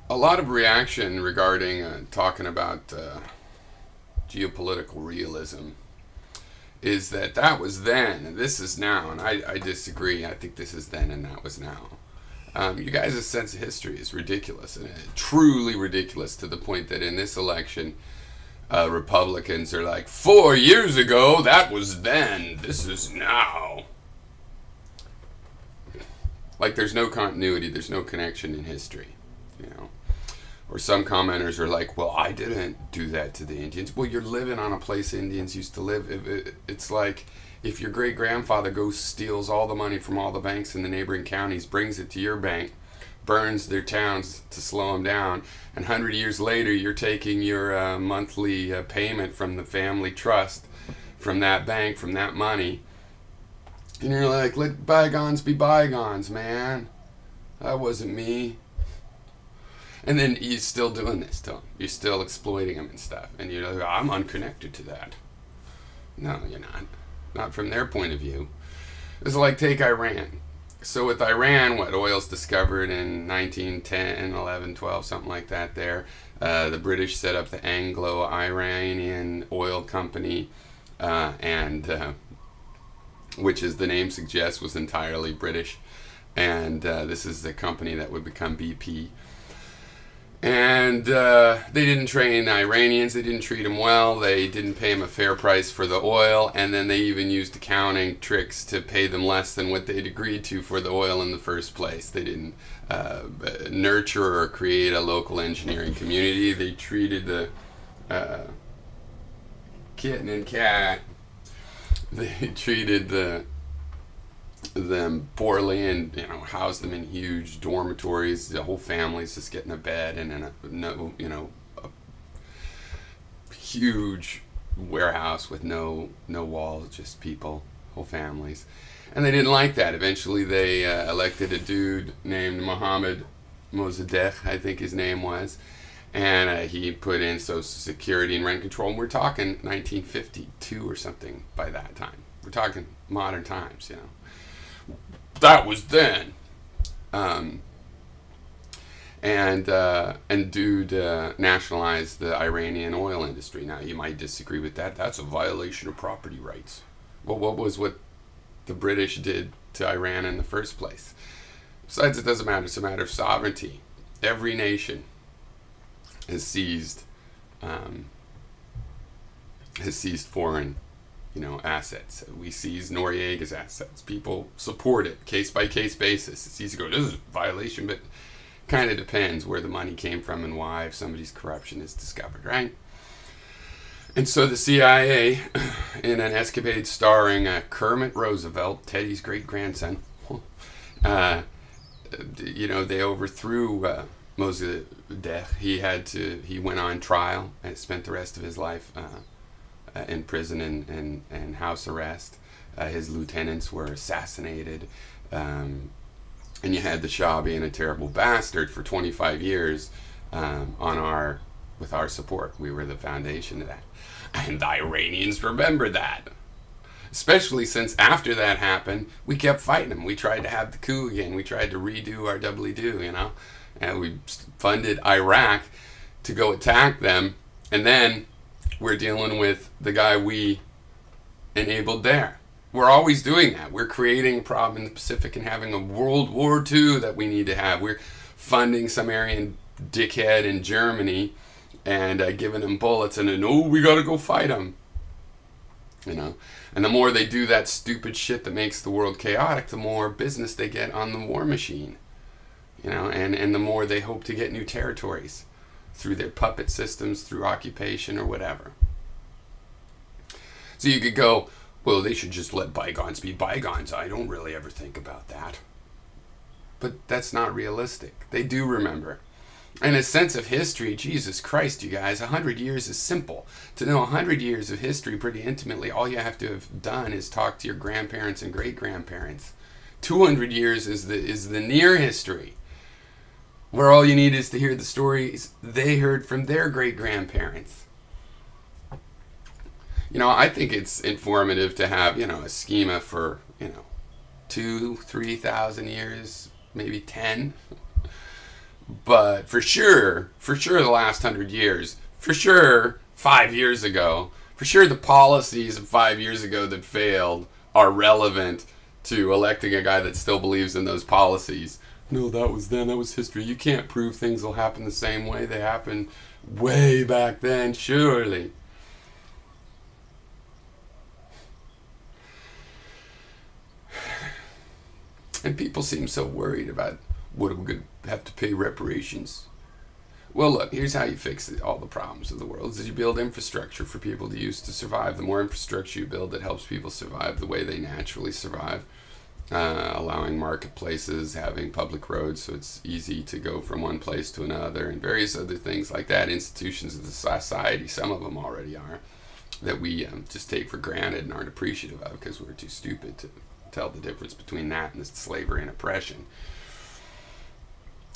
a lot of reaction regarding talking about geopolitical realism is that that was then and this is now, and I disagree. I think this is then and that was now. You guys' sense of history is ridiculous, and truly ridiculous, to the point that in this election, Republicans are like, 4 years ago, that was then, this is now. Like there's no continuity, there's no connection in history, you know. Or some commenters are like, well, I didn't do that to the Indians. Well, you're living on a place Indians used to live. It's like if your great-grandfather goes steals all the money from all the banks in the neighboring counties, brings it to your bank, burns their towns to slow them down, and 100 years later you're taking your monthly payment from the family trust, from that bank, from that money, and you're like, let bygones be bygones, man. That wasn't me. And then you're still doing this to them. You're still exploiting them and stuff. And you're like, I'm unconnected to that. No, you're not. Not from their point of view. It's like, take Iran. So with Iran, what, oil's discovered in 1910, 11, 12, something like that there. The British set up the Anglo-Iranian Oil Company, which, as the name suggests, was entirely British. And this is the company that would become BP. And they didn't train Iranians, they didn't treat them well, they didn't pay them a fair price for the oil, and then they even used accounting tricks to pay them less than what they'd agreed to for the oil in the first place. They didn't nurture or create a local engineering community. They treated the kitten and cat, they treated them poorly, and housed them in huge dormitories. The whole family's just getting a bed and in a huge warehouse with no walls, just people, whole families. And they didn't like that. Eventually they elected a dude named Mohammed Mossadegh, I think his name was, and he put in Social Security and rent control. And we're talking 1952 or something by that time. We're talking modern times, That was then. And dude nationalized the Iranian oil industry. Now, you might disagree with that. That's a violation of property rights. Well, what was what the British did to Iran in the first place? Besides, it doesn't matter. It's a matter of sovereignty. Every nation has seized foreign assets. We seize Noriega's assets. People support it, case-by-case basis. It's easy to go, this is a violation, but kind of depends where the money came from and why, if somebody's corruption is discovered, right? And so the CIA, in an escapade starring Kermit Rooseveldt, Teddy's great-grandson, they overthrew Mossadegh. He went on trial and spent the rest of his life in prison and house arrest. His lieutenants were assassinated, and you had the Shah being a terrible bastard for 25 years with our support. We were the foundation of that, and the Iranians remember that, especially since after that happened, we kept fighting them. We tried to have the coup again. We tried to redo our doubly-do, and we funded Iraq to go attack them, and then we're dealing with the guy we enabled there. We're always doing that. We're creating a problem in the Pacific and having a World War II that we need to have. We're funding some Aryan dickhead in Germany and giving him bullets, and then, we gotta go fight him. And the more they do that stupid shit that makes the world chaotic, the more business they get on the war machine. And the more they hope to get new territories through their puppet systems, through occupation or whatever. So you could go, well, they should just let bygones be bygones. I don't really ever think about that. But that's not realistic. They do remember. And a sense of history, Jesus Christ, you guys, 100 years is simple. To know 100 years of history pretty intimately, all you have to have done is talk to your grandparents and great-grandparents. 200 years is the near history, where all you need is to hear the stories they heard from their great-grandparents. I think it's informative to have, a schema for, 2,000-3,000 years, maybe 10. But for sure, the last 100 years, for sure, 5 years ago, for sure the policies of 5 years ago that failed are relevant to electing a guy that still believes in those policies. No, that was then, that was history. You can't prove things will happen the same way they happened way back then, surely. And people seem so worried about what we're going to have to pay reparations. Well, look, here's how you fix all the problems of the world. Is you build infrastructure for people to use to survive. The more infrastructure you build that helps people survive the way they naturally survive, allowing marketplaces, having public roads so it's easy to go from one place to another, and various other things like that. Institutions of the society, some of them already are, that we just take for granted and aren't appreciative of because we're too stupid to tell the difference between that and slavery and oppression.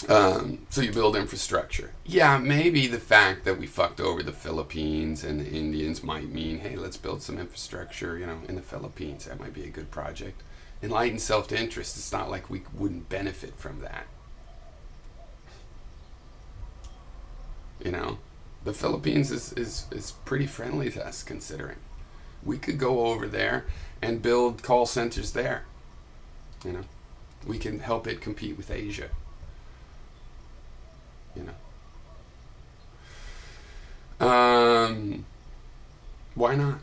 So you build infrastructure. Yeah, maybe the fact that we fucked over the Philippines and the Indians might mean, hey, let's build some infrastructure, in the Philippines. That might be a good project. Enlightened self-interest. It's not like we wouldn't benefit from that. The Philippines is pretty friendly to us, considering. We could go over there and build call centers there. We can help it compete with Asia. Why not?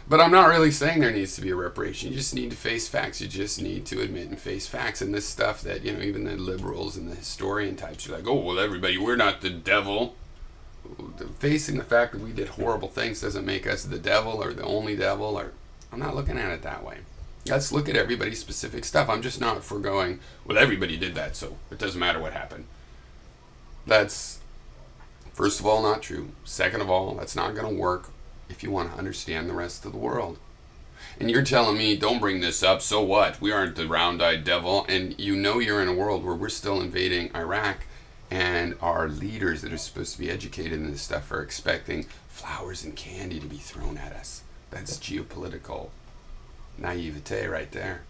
But I'm not really saying there needs to be a reparation. You just need to face facts. You just need to admit and face facts. And this stuff that, even the liberals and the historian types are like, oh, well, everybody, we're not the devil. Facing the fact that we did horrible things doesn't make us the devil or the only devil. I'm not looking at it that way. Let's look at everybody's specific stuff. I'm just not foregoing, well, everybody did that, so it doesn't matter what happened. That's, first of all, not true. Second of all, that's not going to work if you want to understand the rest of the world. And you're telling me, don't bring this up, so what? We aren't the round-eyed devil. And you're in a world where we're still invading Iraq, and our leaders that are supposed to be educated in this stuff are expecting flowers and candy to be thrown at us. That's geopolitical naivete right there.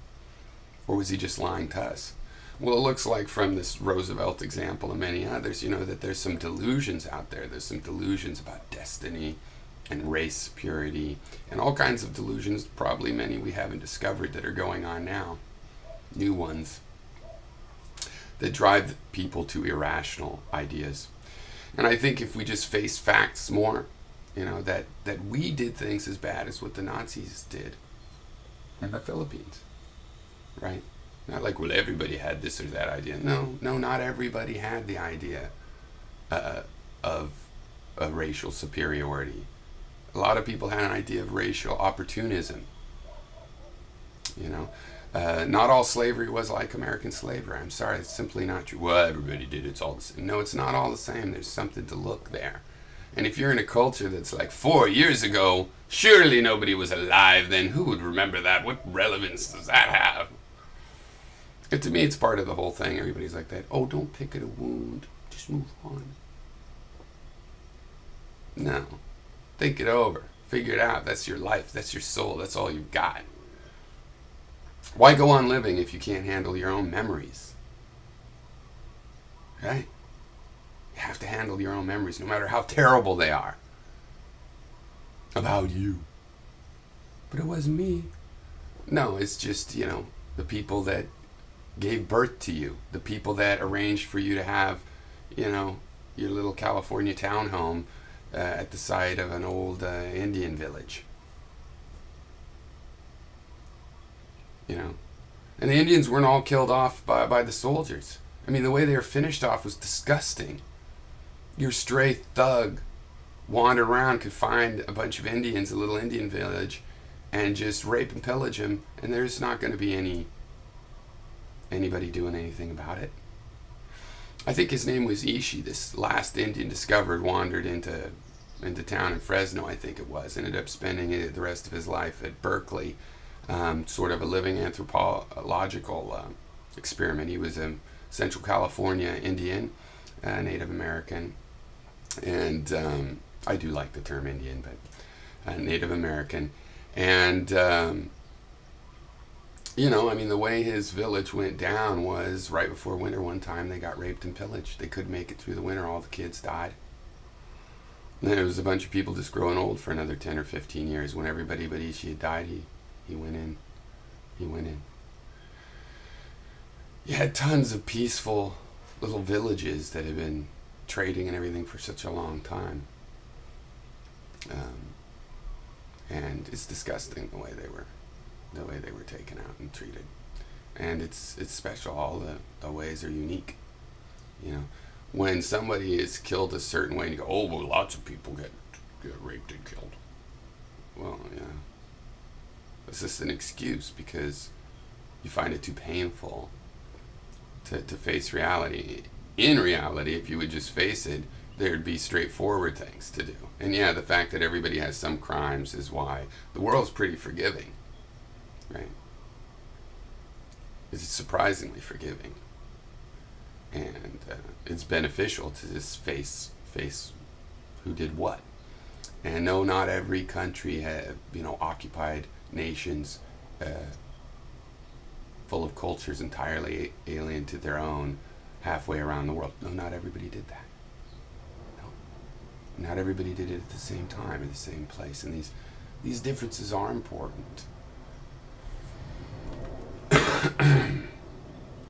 Or was he just lying to us? Well, it looks like from this Roosevelt example and many others, that there's some delusions out there. There's some delusions about destiny and race purity and all kinds of delusions, probably many we haven't discovered, that are going on now. New ones that drive people to irrational ideas. And I think if we just face facts more, that we did things as bad as what the Nazis did in the Philippines, right? Not like, well, everybody had this or that idea. No, not everybody had the idea of a racial superiority. A lot of people had an idea of racial opportunism. Not all slavery was like American slavery. I'm sorry, it's simply not true. Well, everybody did, it's all the same. No, it's not all the same. There's something to look there. And if you're in a culture that's like 4 years ago, surely nobody was alive then. Who would remember that? What relevance does that have? And to me, it's part of the whole thing. Everybody's like that. Oh, don't pick at a wound. Just move on. No. Think it over. Figure it out. That's your life. That's your soul. That's all you've got. Why go on living if you can't handle your own memories? Right? You have to handle your own memories, no matter how terrible they are. About you. But it wasn't me. No, it's just, the people that gave birth to you. The people that arranged for you to have, your little California townhome at the site of an old Indian village. And the Indians weren't all killed off by the soldiers. I mean, the way they were finished off was disgusting. Your stray thug wandered around, could find a bunch of Indians, a little Indian village, and just rape and pillage them, and there's not going to be anybody doing anything about it. I think his name was Ishi, this last Indian discovered, wandered into town in Fresno, I think it was, ended up spending the rest of his life at Berkeley, sort of a living anthropological experiment. He was a Central California Indian, Native American, and I do like the term Indian, but Native American, and You know, I mean, the way his village went down was right before winter one time they got raped and pillaged. They couldn't make it through the winter. All the kids died. And then there was a bunch of people just growing old for another 10 or 15 years. When everybody but Ishi had died, he went in. He went in. You had tons of peaceful little villages that had been trading and everything for such a long time. And it's disgusting the way they were taken out and treated. And it's special. All the ways are unique. You know, when somebody is killed a certain way, and you go, oh, well, lots of people get raped and killed. Well, yeah, it's just an excuse because you find it too painful to face reality. In reality, if you would just face it, there'd be straightforward things to do. And yeah, the fact that everybody has some crimes is why the world's pretty forgiving, right? It's surprisingly forgiving. And it's beneficial to just face who did what. And no, not every country have, occupied nations full of cultures entirely alien to their own halfway around the world. No, not everybody did that. No. Not everybody did it at the same time, in the same place. And these differences are important.